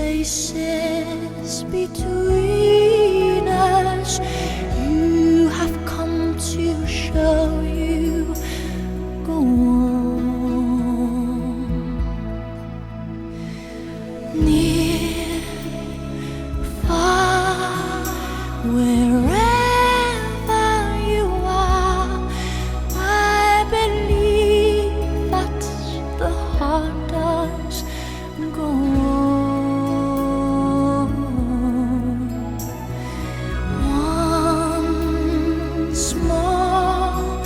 spaces between us. You have come to show you go on. Near, far, wherever you are, I believe that the heart does go on. Once more,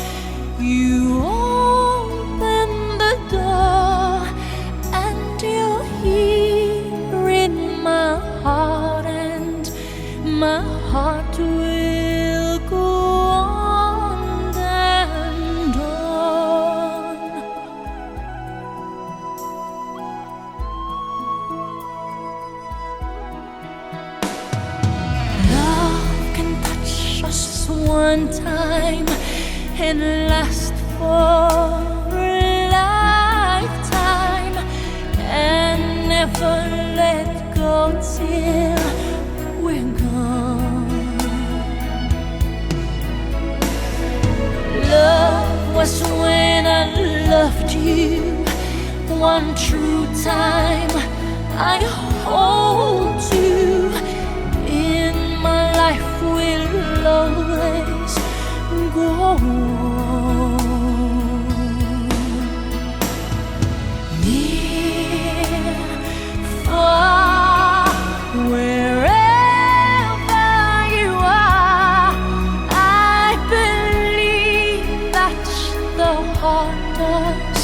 you open the door, and you're here in my heart, and my heart will go on and on. Love can touch us one time and last for a lifetime, and never let go till we're gone. Love was when I loved you one true time. I hold you in my life, will always go on. Near, far, wherever you are, I believe that the heart does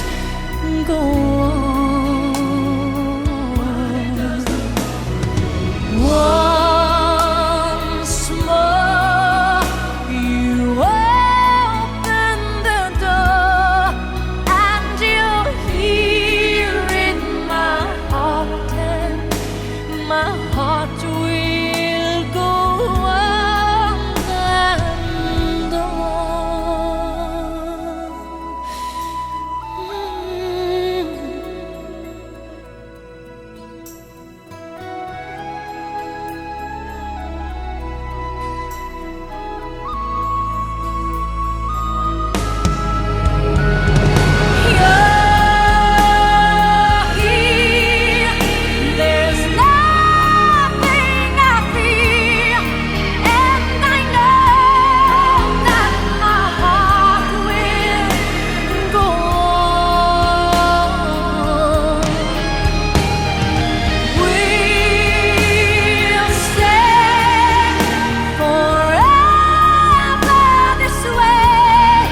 go on. Once more, you open the door, and you're here in my heart, and my heart will go on and on. There's nothing I fear, and I know that my heart will go on. We'll stay forever this way.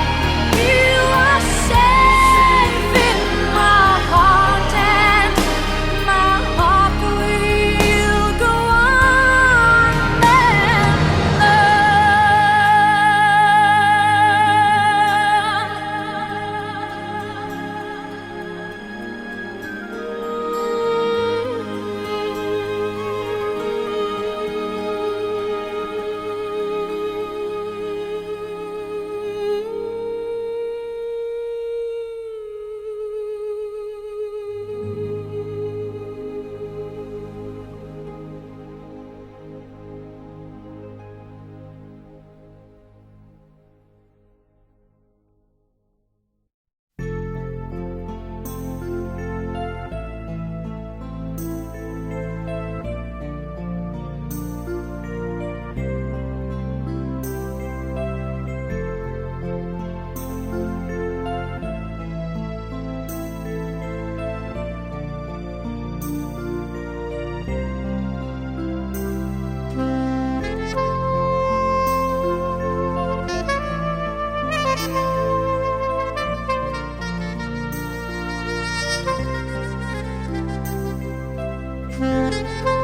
You are safe in my heart, and my heart will go on and Thank